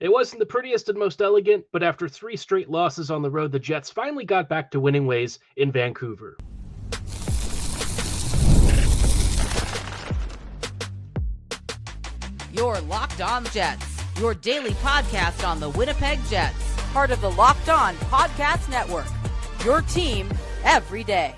It wasn't the prettiest and most elegant, but after three straight losses on the road, the Jets finally got back to winning ways in Vancouver. Your Locked On Jets, your daily podcast on the Winnipeg Jets, part of the Locked On Podcast Network, your team every day.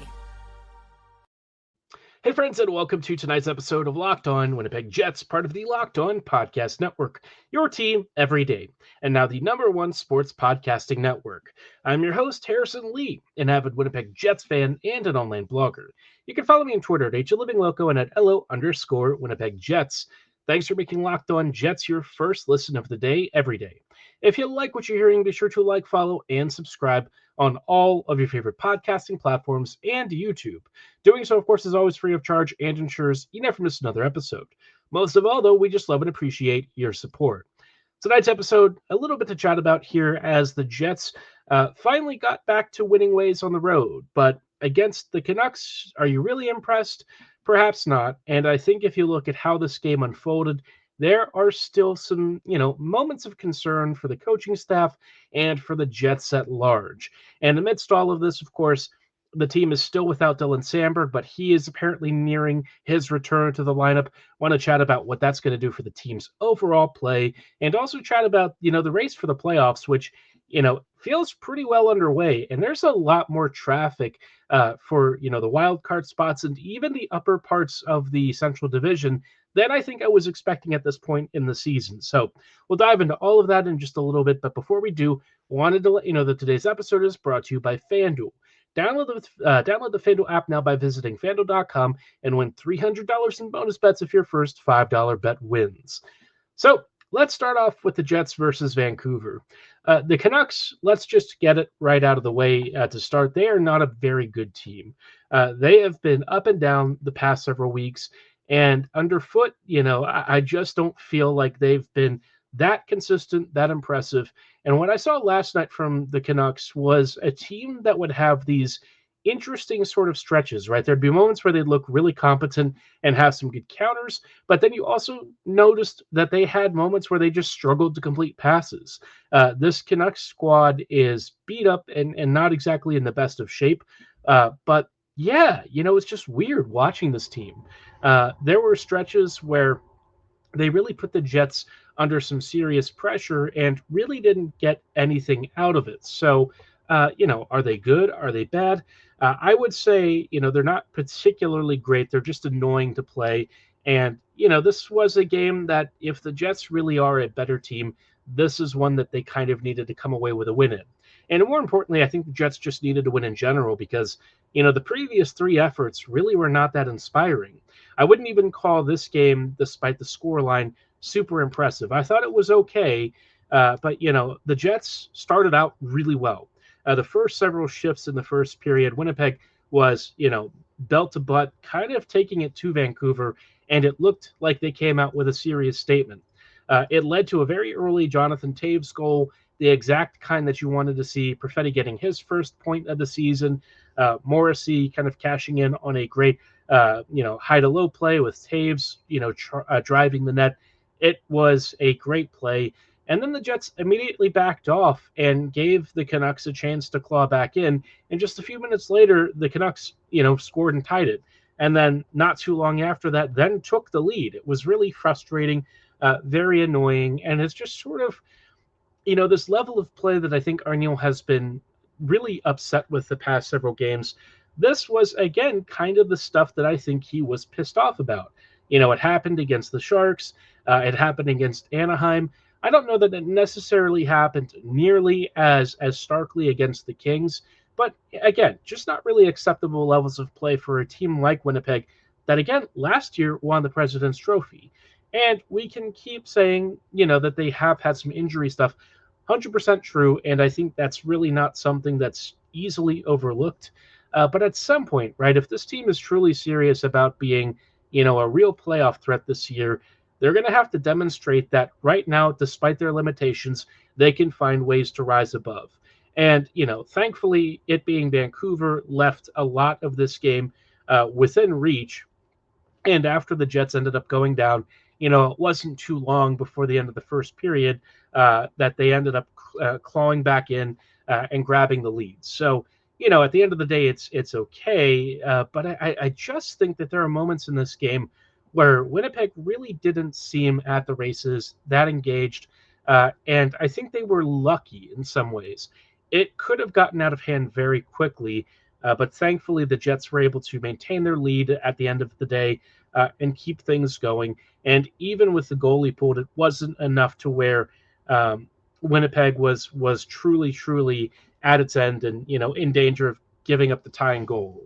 Hey friends, and welcome to tonight's episode of Locked On Winnipeg Jets, part of the Locked On Podcast Network, your team every day, and now the #1 sports podcasting network. I'm your host, Harrison Lee, an avid Winnipeg Jets fan and an online blogger. You can follow me on Twitter at HLivingLoco and at LO_Winnipeg Jets. Thanks for making Locked On Jets your first listen of the day every day. If you like what you're hearing, be sure to like, follow, and subscribe on all of your favorite podcasting platforms and YouTube. Doing so, of course, is always free of charge and ensures you never miss another episode. Most of all, though, we just love and appreciate your support. Tonight's episode, a little bit to chat about here as the Jets finally got back to winning ways on the road. But against the Canucks, are you really impressed? Perhaps not. And I think if you look at how this game unfolded, there are still some, moments of concern for the coaching staff and for the Jets at large. And amidst all of this, of course, the team is still without Dylan Samberg, but he is apparently nearing his return to the lineup. Want to chat about what that's going to do for the team's overall play, and also chat about, the race for the playoffs, which, feels pretty well underway. And there's a lot more traffic for, the wild card spots and even the upper parts of the Central Division than I think I was expecting at this point in the season. So we'll dive into all of that in just a little bit. But before we do, wanted to let you know that today's episode is brought to you by FanDuel. Download the FanDuel app now by visiting FanDuel.com and win $300 in bonus bets if your first $5 bet wins. So let's start off with the Jets versus Vancouver. The Canucks, let's just get it right out of the way to start. They are not a very good team. They have been up and down the past several weeks. And underfoot, I just don't feel like they've been that consistent, that impressive. And what I saw last night from the Canucks was a team that would have these interesting sort of stretches, right? There'd be moments where they'd look really competent and have some good counters, but then you also noticed that they had moments where they just struggled to complete passes. This Canucks squad is beat up and not exactly in the best of shape, but yeah, it's just weird watching this team. There were stretches where they really put the Jets under some serious pressure and really didn't get anything out of it. So, are they good? Are they bad? I would say, they're not particularly great. They're just annoying to play. And, this was a game that if the Jets really are a better team, this is one that they kind of needed to come away with a win in. And more importantly, I think the Jets just needed to win in general because, the previous three efforts really were not that inspiring. I wouldn't even call this game, despite the scoreline, super impressive. I thought it was okay, but, the Jets started out really well. The first several shifts in the first period, Winnipeg was, belt to butt, kind of taking it to Vancouver, and it looked like they came out with a serious statement. It led to a very early Jonathan Toews goal, the exact kind that you wanted to see. Perfetti getting his first point of the season. Morrissey kind of cashing in on a great, high to low play with Toews, driving the net. It was a great play. And then the Jets immediately backed off and gave the Canucks a chance to claw back in. And just a few minutes later, the Canucks, scored and tied it. And then not too long after that, then took the lead. It was really frustrating, very annoying. And it's just sort of, this level of play that I think Arniel has been really upset with the past several games. This was, again, kind of the stuff that I think he was pissed off about. It happened against the Sharks. It happened against Anaheim. I don't know that it necessarily happened nearly as starkly against the Kings, but again, just not really acceptable levels of play for a team like Winnipeg that, again, last year won the President's Trophy. And we can keep saying, that they have had some injury stuff. 100% true, and I think that's really not something that's easily overlooked. But at some point, right, if this team is truly serious about being, a real playoff threat this year, they're going to have to demonstrate that right now, despite their limitations, they can find ways to rise above. And, thankfully, it being Vancouver left a lot of this game within reach. And after the Jets ended up going down, it wasn't too long before the end of the first period that they ended up clawing back in and grabbing the lead. So, at the end of the day, it's okay. But I just think that there are moments in this game where Winnipeg really didn't seem at the races, that engaged, and I think they were lucky in some ways. It could have gotten out of hand very quickly, but thankfully the Jets were able to maintain their lead at the end of the day and keep things going. And even with the goalie pulled, it wasn't enough to where Winnipeg was truly at its end and in danger of giving up the tying goal.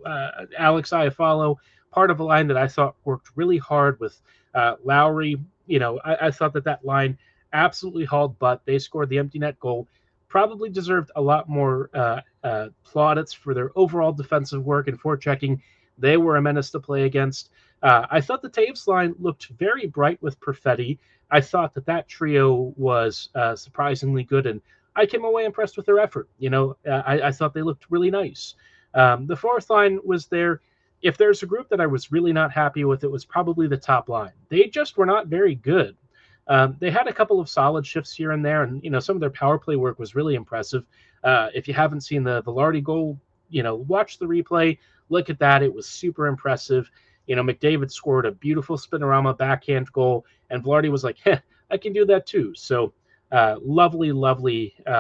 Alex Iafallo, part of a line that I thought worked really hard with Lowry. I thought that line absolutely hauled butt. They scored the empty net goal. Probably deserved a lot more plaudits for their overall defensive work and forechecking. They were a menace to play against. I thought the Taves line looked very bright with Perfetti. I thought that trio was surprisingly good, and I came away impressed with their effort. I thought they looked really nice. The fourth line was there. If there's a group that I was really not happy with, it was probably the top line. They just were not very good. They had a couple of solid shifts here and there, and some of their power play work was really impressive. If you haven't seen the Velarde goal, watch the replay. Look at that; it was super impressive. McDavid scored a beautiful spinorama backhand goal, and Velarde was like, I can do that too. So, lovely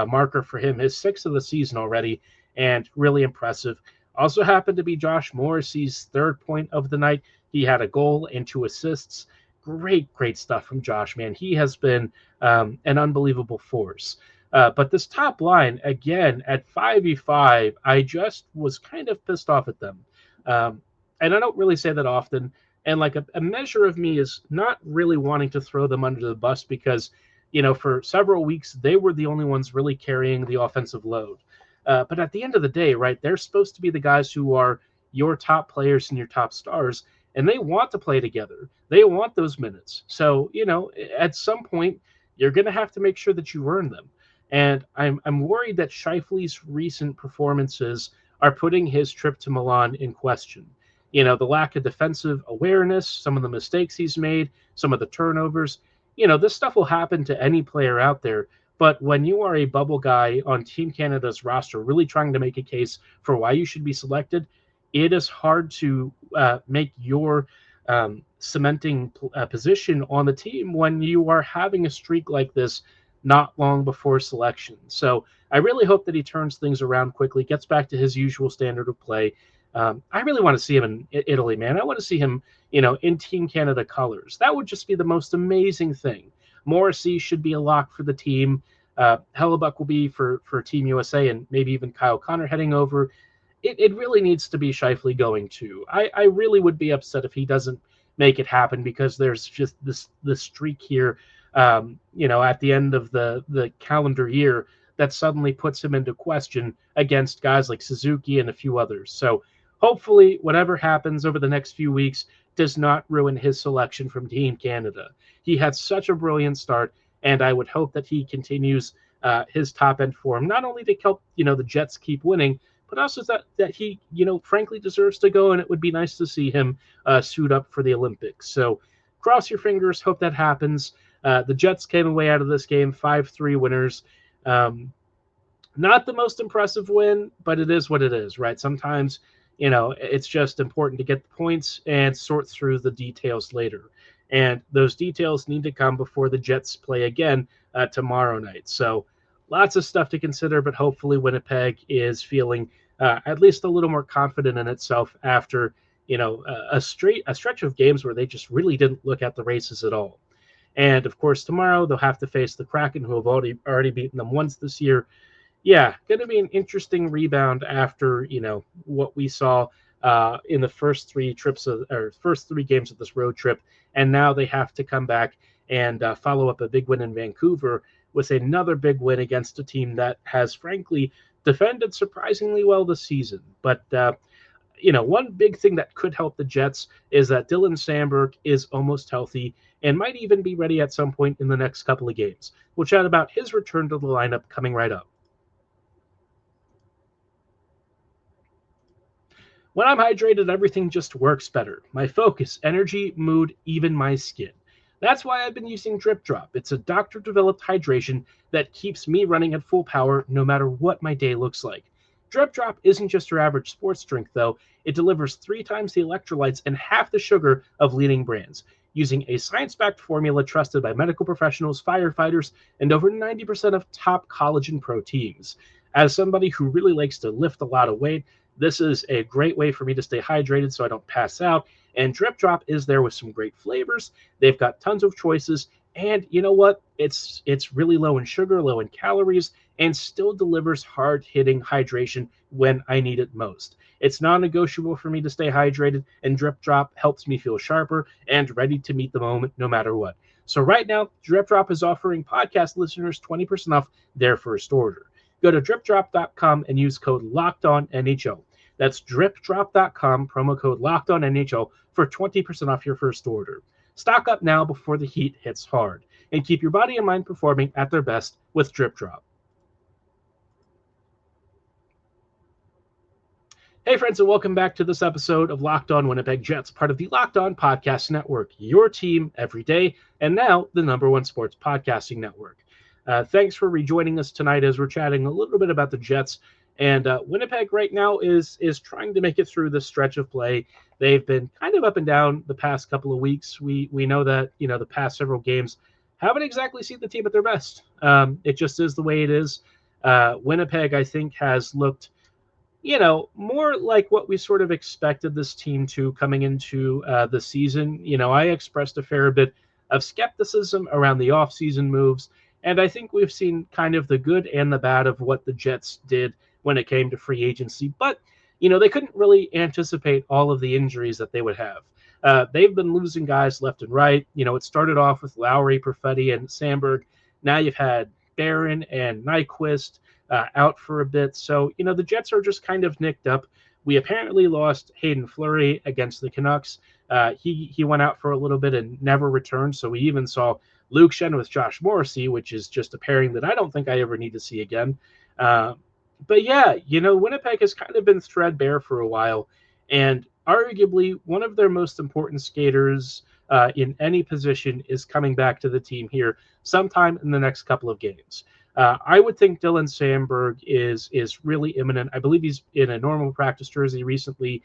marker for him. His sixth of the season already, and really impressive. Also happened to be Josh Morrissey's third point of the night. He had a goal and 2 assists. Great stuff from Josh, man. He has been an unbelievable force. But this top line, again, at 5v5, I just was kind of pissed off at them. And I don't really say that often. And like a measure of me is not really wanting to throw them under the bus because, for several weeks, they were the only ones really carrying the offensive load. But at the end of the day, right, they're supposed to be the guys who are your top players and your top stars, and they want to play together. They want those minutes. So, at some point, you're going to have to make sure that you earn them. And I'm worried that Scheifele's recent performances are putting his trip to Milan in question. The lack of defensive awareness, some of the mistakes he's made, some of the turnovers. This stuff will happen to any player out there. But when you are a bubble guy on Team Canada's roster, really trying to make a case for why you should be selected, it is hard to make your cementing position on the team when you are having a streak like this not long before selection. So I really hope that he turns things around quickly, gets back to his usual standard of play. I really want to see him in Italy, man. I want to see him, in Team Canada colors. That would just be the most amazing thing. Morrissey should be a lock for the team. Hellebuck will be for Team USA, and maybe even Kyle Connor heading over. It really needs to be Scheifele going too. I really would be upset if he doesn't make it happen because there's just this streak here, at the end of the calendar year that suddenly puts him into question against guys like Suzuki and a few others. So hopefully whatever happens over the next few weeks does not ruin his selection from Team Canada. He had such a brilliant start, and I would hope that he continues his top-end form, not only to help, the Jets keep winning, but also that he, frankly deserves to go, and it would be nice to see him suit up for the Olympics. So cross your fingers, hope that happens. The Jets came away out of this game 5-3 winners. Not the most impressive win, but it is what it is, right? Sometimes, it's just important to get the points and sort through the details later. And those details need to come before the Jets play again tomorrow night. So lots of stuff to consider, but hopefully Winnipeg is feeling at least a little more confident in itself after, a stretch of games where they just really didn't look at the races at all. And of course, tomorrow they'll have to face the Kraken, who have already beaten them once this year. Yeah, going to be an interesting rebound after, what we saw in the first 3 games of this road trip. And now they have to come back and follow up a big win in Vancouver with another big win against a team that has, frankly, defended surprisingly well this season. But, one big thing that could help the Jets is that Dylan Samberg is almost healthy and might even be ready at some point in the next couple of games. We'll chat about his return to the lineup coming right up. When I'm hydrated, everything just works better. My focus, energy, mood, even my skin. That's why I've been using DripDrop. It's a doctor-developed hydration that keeps me running at full power no matter what my day looks like. DripDrop isn't just your average sports drink, though. It delivers 3 times the electrolytes and half the sugar of leading brands, using a science-backed formula trusted by medical professionals, firefighters, and over 90% of top collagen pro teams. As somebody who really likes to lift a lot of weight, this is a great way for me to stay hydrated so I don't pass out. And DripDrop is there with some great flavors. They've got tons of choices. And you know what? It's really low in sugar, low in calories, and still delivers hard-hitting hydration when I need it most. It's non-negotiable for me to stay hydrated, and DripDrop helps me feel sharper and ready to meet the moment no matter what. So right now, DripDrop is offering podcast listeners 20% off their first order. Go to DripDrop.com and use code LOCKEDONNHL. That's DripDrop.com, promo code LOCKEDONNHL for 20% off your first order. Stock up now before the heat hits hard, and keep your body and mind performing at their best with DripDrop. Hey friends, and welcome back to this episode of Locked On Winnipeg Jets, part of the Locked On Podcast Network, your team every day, and now the #1 sports podcasting network. Thanks for rejoining us tonight as we're chatting a little bit about the Jets. And Winnipeg right now is trying to make it through this stretch of play. They've been kind of up and down the past couple of weeks. We know that, the past several games haven't exactly seen the team at their best. It just is the way it is. Winnipeg, I think, has looked, more like what we sort of expected this team to coming into the season. I expressed a fair bit of skepticism around the offseason moves. And I think we've seen kind of the good and the bad of what the Jets did when it came to free agency. But, they couldn't really anticipate all of the injuries that they would have. They've been losing guys left and right. It started off with Lowry, Perfetti, and Samberg. Now you've had Barron and Nyquist out for a bit. So, the Jets are just kind of nicked up. We apparently lost Hayden Fleury against the Canucks. He went out for a little bit and never returned. So we even saw Luke Shen with Josh Morrissey, which is just a pairing that I don't think I ever need to see again. But yeah, Winnipeg has kind of been threadbare for a while, and arguably one of their most important skaters in any position is coming back to the team here sometime in the next couple of games. I would think Dylan Samberg is really imminent. I believe he's in a normal practice jersey recently.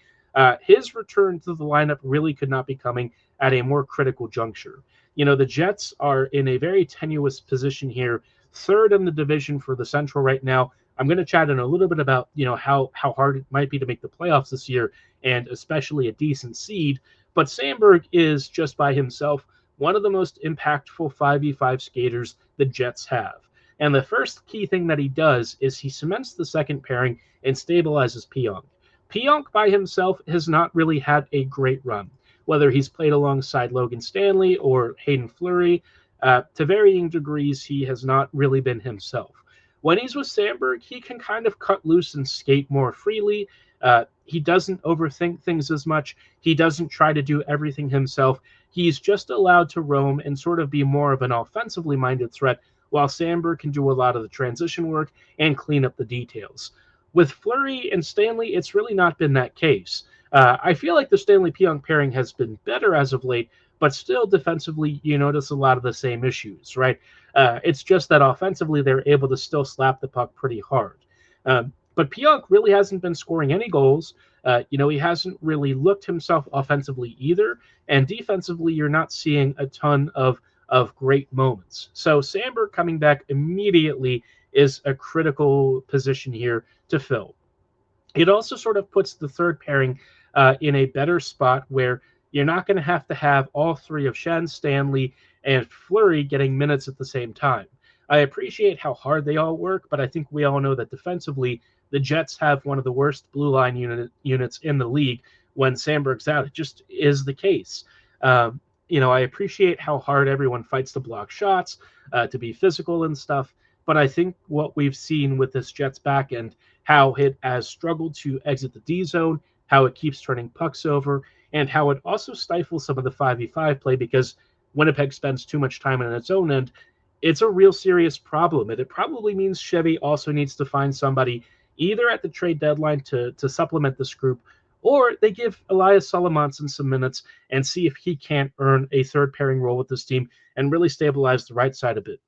His return to the lineup really could not be coming at a more critical juncture. The Jets are in a very tenuous position here, third in the division for the Central right now. I'm going to chat in a little bit about, how hard it might be to make the playoffs this year, and especially a decent seed. But Samberg is just by himself one of the most impactful 5v5 skaters the Jets have. And the first key thing that he does is he cements the second pairing and stabilizes Pionk. Pionk by himself has not really had a great run. Whether he's played alongside Logan Stanley or Hayden Fleury, to varying degrees, he has not really been himself. When he's with Samberg, he can kind of cut loose and skate more freely. He doesn't overthink things as much. He doesn't try to do everything himself. He's just allowed to roam and sort of be more of an offensively minded threat, while Samberg can do a lot of the transition work and clean up the details. With Fleury and Stanley, it's really not been that case. I feel like the Stanley-Pionk pairing has been better as of late, but still defensively, you notice a lot of the same issues, right? It's just that offensively, they're able to still slap the puck pretty hard. But Pionk really hasn't been scoring any goals. He hasn't really looked himself offensively either. And defensively, you're not seeing a ton of great moments. So Samberg coming back immediately is a critical position here to fill. It also sort of puts the third pairing in a better spot where you're not going to have all three of Shen, Stanley, and Fleury getting minutes at the same time. I appreciate how hard they all work, but I think we all know that defensively, the Jets have one of the worst blue line units in the league when Samberg's out. It just is the case. I appreciate how hard everyone fights to block shots, to be physical and stuff, but I think what we've seen with this Jets back end, how it has struggled to exit the D zone, how it keeps turning pucks over, and how it also stifles some of the 5v5 play because Winnipeg spends too much time on its own end. It's a real serious problem, and it probably means Chevy also needs to find somebody either at the trade deadline to supplement this group, or they give Elias Salamanson some minutes and see if he can't earn a third pairing role with this team and really stabilize the right side of it.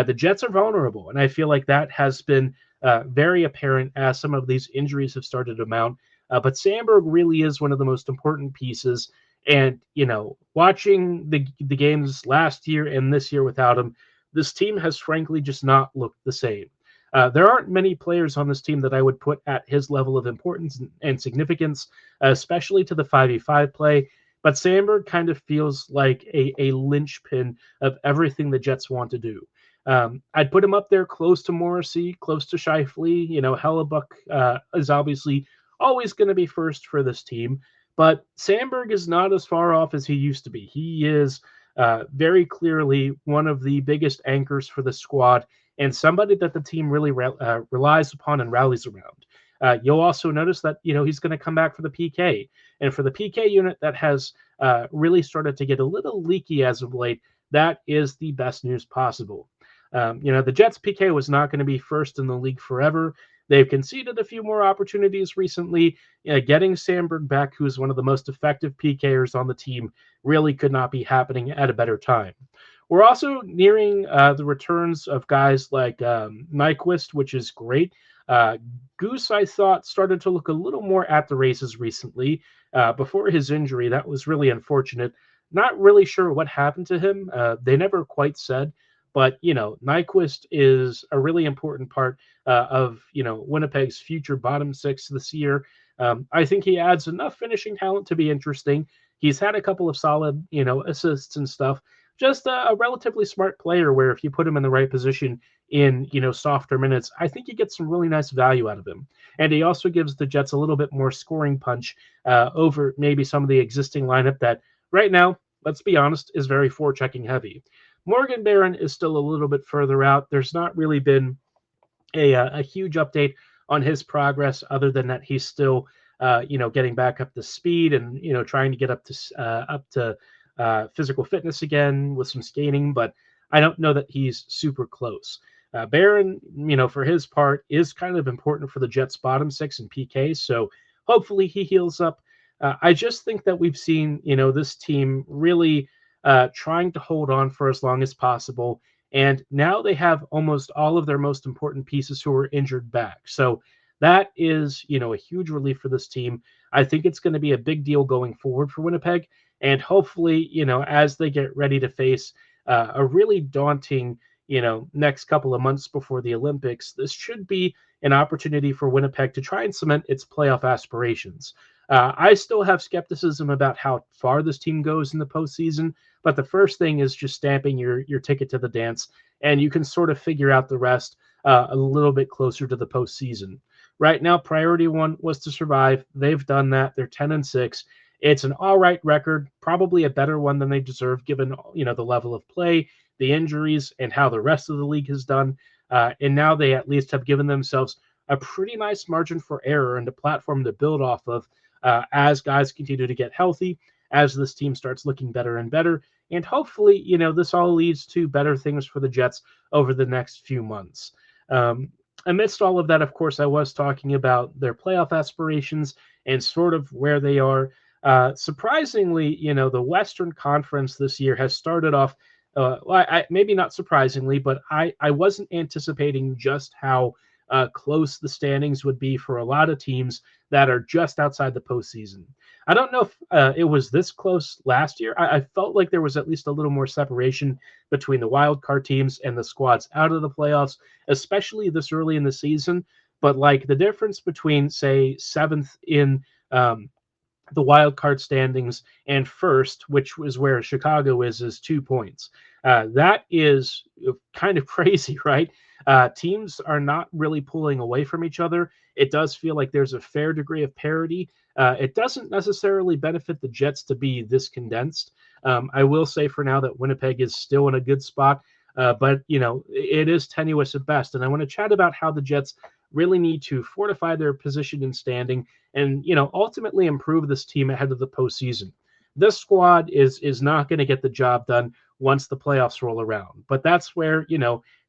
The Jets are vulnerable, and I feel like that has been very apparent as some of these injuries have started to mount. But Samberg really is one of the most important pieces. And watching the games last year and this year without him, this team has frankly just not looked the same. There aren't many players on this team that I would put at his level of importance and significance, especially to the 5v5 play. But Samberg kind of feels like a linchpin of everything the Jets want to do. I'd put him up there close to Morrissey, close to Shifley. Hellebuck is obviously always going to be first for this team, but Samberg is not as far off as he used to be. He is very clearly one of the biggest anchors for the squad and somebody that the team really relies upon and rallies around. You'll also notice that he's going to come back for the PK, and for the PK unit that has really started to get a little leaky as of late, that is the best news possible. The Jets PK was not going to be first in the league forever. They've conceded a few more opportunities recently. Getting Samberg back, who is one of the most effective PKers on the team, really could not be happening at a better time. We're also nearing the returns of guys like Nyquist, which is great. Goose, I thought, started to look a little more at the races recently. Before his injury, that was really unfortunate. Not really sure what happened to him. They never quite said. But, Nyquist is a really important part of, Winnipeg's future bottom six this year. I think he adds enough finishing talent to be interesting. He's had a couple of solid, assists and stuff. Just a relatively smart player where if you put him in the right position in, softer minutes, I think you get some really nice value out of him. And he also gives the Jets a little bit more scoring punch over maybe some of the existing lineup that right now, let's be honest, is very forechecking heavy. Morgan Barron is still a little bit further out. There's not really been a huge update on his progress other than that he's still, getting back up to speed and, trying to get up to physical fitness again with some skating, but I don't know that he's super close. Barron, for his part, is kind of important for the Jets' bottom six in PKs, so hopefully he heals up. I just think that we've seen, this team really trying to hold on for as long as possible. And now they have almost all of their most important pieces who are injured back. So that is, a huge relief for this team. I think it's going to be a big deal going forward for Winnipeg. And hopefully, as they get ready to face a really daunting, next couple of months before the Olympics, this should be an opportunity for Winnipeg to try and cement its playoff aspirations. I still have skepticism about how far this team goes in the postseason, but the first thing is just stamping your ticket to the dance, and you can sort of figure out the rest a little bit closer to the postseason. Right now, priority one was to survive. They've done that. They're 10-6. It's an all right record, probably a better one than they deserve, given the level of play, the injuries, and how the rest of the league has done. And now they at least have given themselves a pretty nice margin for error and a platform to build off of as guys continue to get healthy, as this team starts looking better and better. And hopefully, this all leads to better things for the Jets over the next few months. Amidst all of that, of course, I was talking about their playoff aspirations and sort of where they are. Surprisingly, the Western Conference this year has started off, maybe not surprisingly, but I wasn't anticipating just how close the standings would be for a lot of teams that are just outside the postseason. I don't know if it was this close last year. I felt like there was at least a little more separation between the wild card teams and the squads out of the playoffs, especially this early in the season. But like the difference between, say, seventh in the wild card standings and first, which is where Chicago is 2 points. That is kind of crazy, right? Teams are not really pulling away from each other. It does feel like there's a fair degree of parity. It doesn't necessarily benefit the Jets to be this condensed. I will say for now that Winnipeg is still in a good spot, but it is tenuous at best. And I want to chat about how the Jets really need to fortify their position in standing and ultimately improve this team ahead of the postseason. This squad is not going to get the job done once the playoffs roll around. But that's where,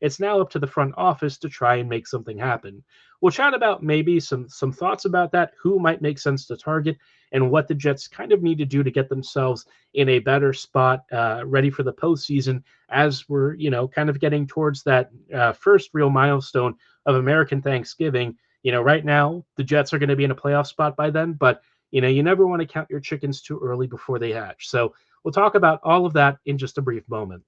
it's now up to the front office to try and make something happen. We'll chat about maybe some thoughts about that, who might make sense to target, and what the Jets kind of need to do to get themselves in a better spot, ready for the postseason as we're, kind of getting towards that first real milestone of American Thanksgiving. Right now, the Jets are going to be in a playoff spot by then, but, you never want to count your chickens too early before they hatch. So we'll talk about all of that in just a brief moment.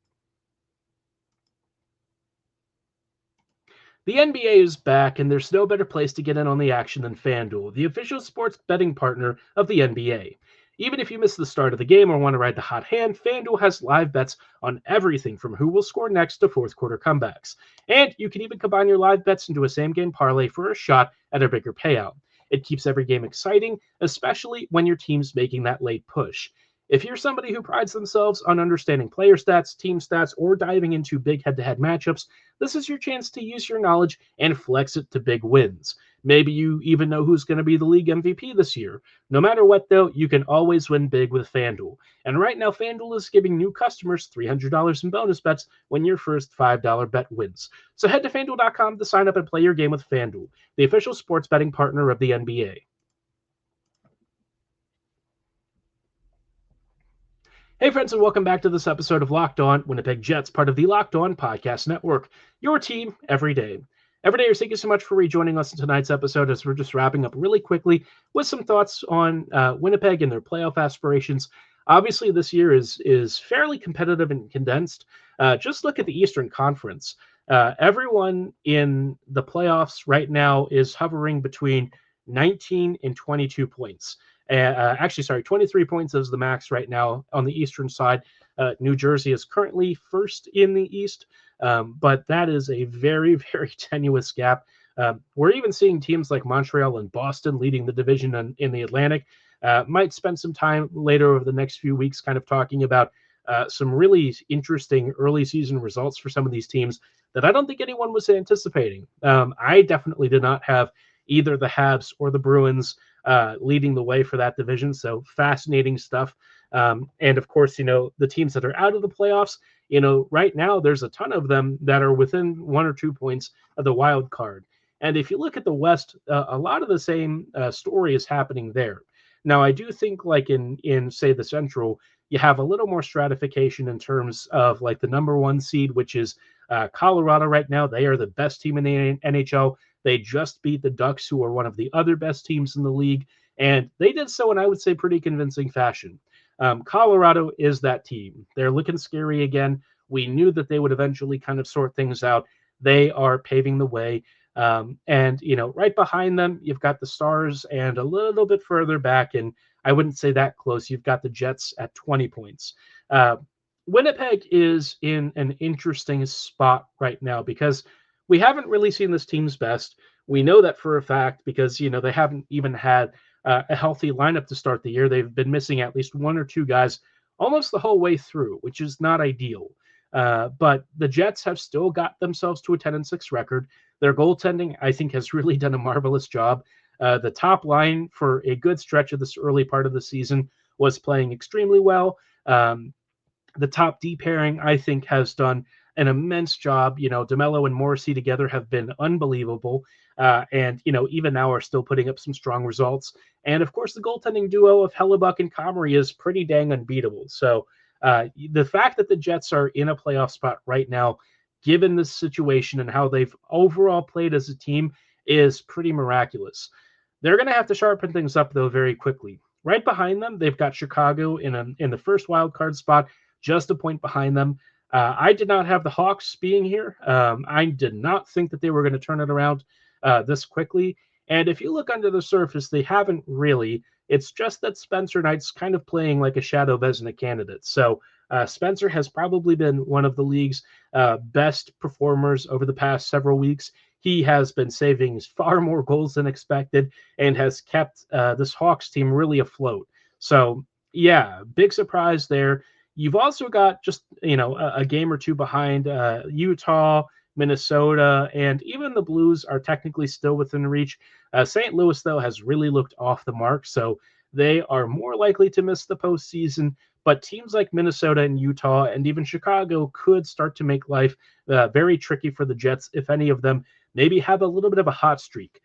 The NBA is back, and there's no better place to get in on the action than FanDuel, the official sports betting partner of the NBA. Even if you miss the start of the game or want to ride the hot hand, FanDuel has live bets on everything from who will score next to fourth quarter comebacks. And you can even combine your live bets into a same game parlay for a shot at a bigger payout. It keeps every game exciting, especially when your team's making that late push. If you're somebody who prides themselves on understanding player stats, team stats, or diving into big head-to-head matchups, this is your chance to use your knowledge and flex it to big wins. Maybe you even know who's going to be the league MVP this year. No matter what, though, you can always win big with FanDuel. And right now, FanDuel is giving new customers $300 in bonus bets when your first $5 bet wins. So head to FanDuel.com to sign up and play your game with FanDuel, the official sports betting partner of the NBA. Hey friends, and welcome back to this episode of Locked On Winnipeg Jets, part of the Locked On Podcast Network, your team every day. Every day, thank you so much for rejoining us in tonight's episode as we're just wrapping up really quickly with some thoughts on Winnipeg and their playoff aspirations. Obviously, this year is fairly competitive and condensed. Just look at the Eastern Conference. Everyone in the playoffs right now is hovering between 19 and 22 points. 23 points is the max right now on the Eastern side. New Jersey is currently first in the East, but that is a very, very tenuous gap. We're even seeing teams like Montreal and Boston leading the division in the Atlantic. Might spend some time later over the next few weeks kind of talking about some really interesting early season results for some of these teams that I don't think anyone was anticipating. I definitely did not have either the Habs or the Bruins leading the way for that division. So fascinating stuff. And of course, the teams that are out of the playoffs, right now there's a ton of them that are within 1 or 2 points of the wild card. And if you look at the West, a lot of the same story is happening there. Now, I do think like in say the Central, you have a little more stratification in terms of like the number one seed, which is Colorado right now. They are the best team in the NHL. They just beat the Ducks, who are one of the other best teams in the league, and they did so in, I would say, pretty convincing fashion. Colorado is that team. They're looking scary again. We knew that they would eventually kind of sort things out. They are paving the way. And right behind them, you've got the Stars, and a little bit further back, and I wouldn't say that close, you've got the Jets at 20 points. Winnipeg is in an interesting spot right now because we haven't really seen this team's best. We know that for a fact because, they haven't even had a healthy lineup to start the year. They've been missing at least 1 or 2 guys almost the whole way through, which is not ideal. But the Jets have still got themselves to a 10-6 record. Their goaltending, I think, has really done a marvelous job. The top line for a good stretch of this early part of the season was playing extremely well. The top D pairing, I think, has done an immense job. DeMello and Morrissey together have been unbelievable. And even now are still putting up some strong results. And of course, the goaltending duo of Hellebuck and Comrie is pretty dang unbeatable. So the fact that the Jets are in a playoff spot right now, given this situation and how they've overall played as a team, is pretty miraculous. They're going to have to sharpen things up, though, very quickly. Right behind them, they've got Chicago in the first wild card spot, just a point behind them. I did not have the Hawks being here. I did not think that they were going to turn it around this quickly. And if you look under the surface, they haven't really. It's just that Spencer Knight's kind of playing like a shadow Vezina candidate. So Spencer has probably been one of the league's best performers over the past several weeks. He has been saving far more goals than expected and has kept this Hawks team really afloat. So, yeah, big surprise there. You've also got just, a game or two behind Utah, Minnesota, and even the Blues are technically still within reach. St. Louis, though, has really looked off the mark, so they are more likely to miss the postseason. but teams like Minnesota and Utah and even Chicago could start to make life very tricky for the Jets if any of them maybe have a little bit of a hot streak.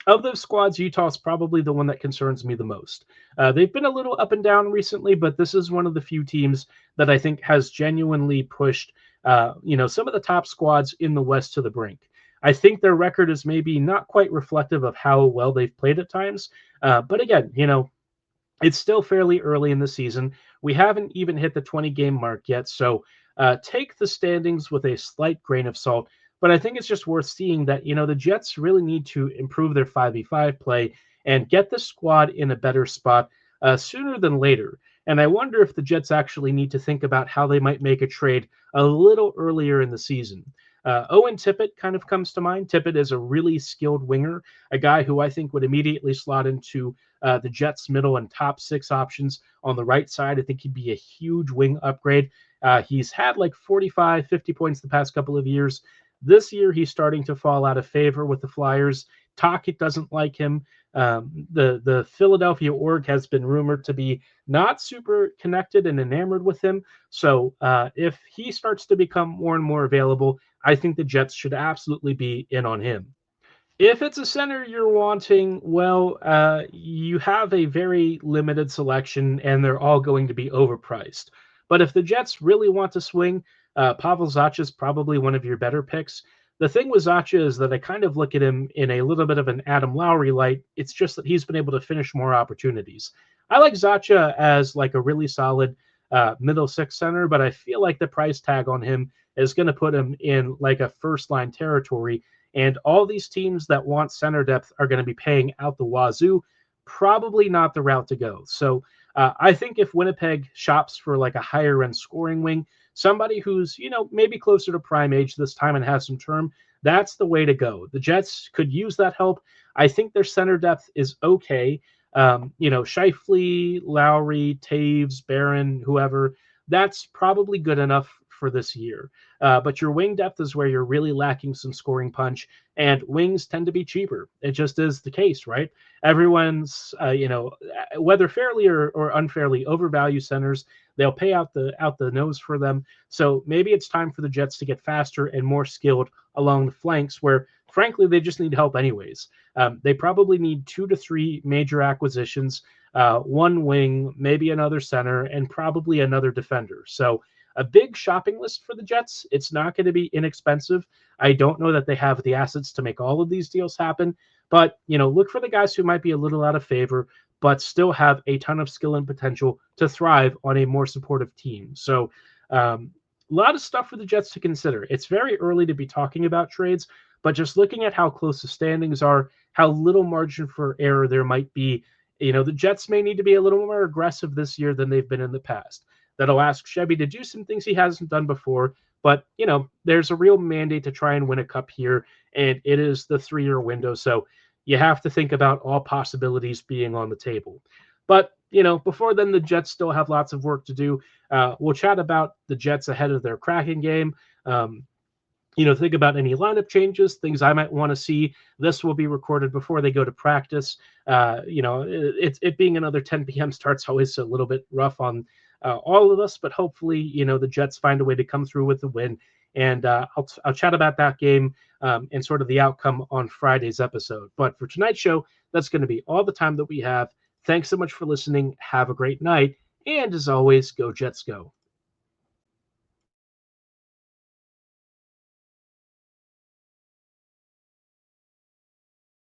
Of those squads, Utah's probably the one that concerns me the most. They've been a little up and down recently, but this is one of the few teams that I think has genuinely pushed, some of the top squads in the West to the brink. I think their record is maybe not quite reflective of how well they've played at times. But again, it's still fairly early in the season. We haven't even hit the 20-game mark yet, so take the standings with a slight grain of salt. But I think it's just worth seeing that, the Jets really need to improve their 5v5 play and get the squad in a better spot sooner than later. And I wonder if the Jets actually need to think about how they might make a trade a little earlier in the season. Owen Tippett kind of comes to mind. Tippett is a really skilled winger, a guy who I think would immediately slot into the Jets' middle and top six options on the right side. I think he'd be a huge wing upgrade. He's had like 45, 50 points the past couple of years. This year, he's starting to fall out of favor with the Flyers. Tocchet doesn't like him. The Philadelphia org has been rumored to be not super connected and enamored with him. So if he starts to become more and more available, I think the Jets should absolutely be in on him. If it's a center you're wanting, well, you have a very limited selection, and they're all going to be overpriced. But if the Jets really want to swing, Pavel Zacha is probably one of your better picks. The thing with Zacha is that I kind of look at him in a little bit of an Adam Lowry light. It's just that he's been able to finish more opportunities. I like Zacha as like a really solid middle six center, but I feel like the price tag on him is going to put him in like a first line territory. And all these teams that want center depth are going to be paying out the wazoo. Probably not the route to go. So I think if Winnipeg shops for like a higher end scoring wing, somebody who's, maybe closer to prime age this time and has some term, that's the way to go. The Jets could use that help. I think their center depth is okay. Scheifele, Lowry, Taves, Barron, whoever, that's probably good enough for this year. But your wing depth is where you're really lacking some scoring punch, and wings tend to be cheaper. It just is the case, right? Everyone's, whether fairly or unfairly, overvalue centers. They'll pay out the nose for them. So maybe it's time for the Jets to get faster and more skilled along the flanks, where frankly they just need help anyways. They probably need 2 to 3 major acquisitions, one wing, maybe another center, and probably another defender. So a big shopping list for the Jets. It's not going to be inexpensive. I don't know that they have the assets to make all of these deals happen, but look for the guys who might be a little out of favor, but still have a ton of skill and potential to thrive on a more supportive team. So a lot of stuff for the Jets to consider. It's very early to be talking about trades, but just looking at how close the standings are, how little margin for error there might be, the Jets may need to be a little more aggressive this year than they've been in the past. That'll ask Chevy to do some things he hasn't done before, but there's a real mandate to try and win a cup here, and it is the 3-year window. So you have to think about all possibilities being on the table. But, before then, the Jets still have lots of work to do. We'll chat about the Jets ahead of their Kraken game. Think about any lineup changes, things I might want to see. This will be recorded before they go to practice. It being another 10 p.m. start's always a little bit rough on all of us, but hopefully, the Jets find a way to come through with the win. And I'll chat about that game and sort of the outcome on Friday's episode. But for tonight's show, that's going to be all the time that we have. Thanks so much for listening. Have a great night. And as always, go Jets go.